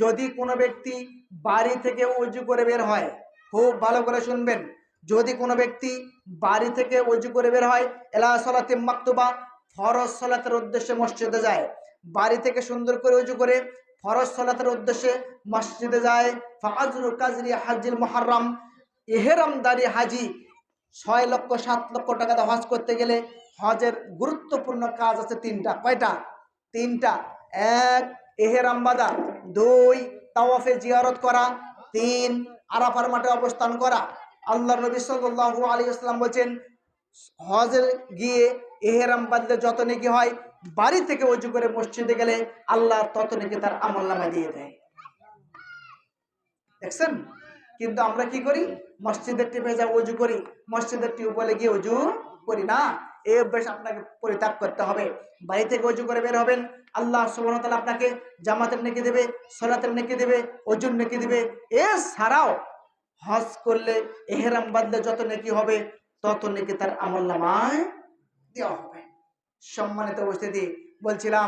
যদি কোনো ব্যক্তি বাড়ি থেকে ওযু করে বের হয়, খুব ভালো করে শুনবেন, যদি কোনো ব্যক্তি বাড়ি থেকে ওযু করে বের হয়, এলা সালাতি মাকতুবা, ফরজ সালাতের উদ্দেশ্যে মসজিদে যায়, বাড়ি থেকে সুন্দর করে ওযু করে ফরজ সালাতের উদ্দেশ্যে মসজিদে যায়, ফাআজরু কাজরি হাজ্জিল মুহাররম, ইহরামদারি হাজী ৬ লক্ষ ৭ লক্ষ টাকা দিয়ে হজ করতে গেলে হজের গুরুত্বপূর্ণ কাজ আছে তিনটা। কয়টা? তিনটা। এক, ইহরাম বাঁধা। দুই, তাওয়াফে জিয়ারত করা। তিন, আরাফার মাঠে অবস্থান করা। আল্লাহর নবী সাল্লাল্লাহু আলাইহি ওয়াসাল্লাম বলেন, হজে গিয়ে ইহরাম বাঁধলে যত নেকি হয়, বাড়ি থেকে ওযু করে মসজিদে গেলে আল্লাহ তত নেকি তার আমলনামায় দিয়ে দেয়। দেখছেন? কিন্তু আমরা কি করি? মসজিদের টিপে যা ওযু করি, মসজিদের টিউবওয়েলে গিয়ে ওযু করি না। এই অভ্যাস আপনাকে পরিত্যাগ করতে হবে। বাড়ি থেকে ওযু করে বের হবেন, আল্লাহ সুবহানাহু ওয়া তাআলা আপনাকে জামাতের নেকি দেবে, সালাতের নেকি দেবে, ওযুর নেকি দেবে। এছাড়াও হজ করলে, ইহরাম বাঁধলে যত নেকি হবে, তত নেকি তার আমলনামায় দেওয়া হবে। সম্মানিত উপস্থিতি, বলছিলাম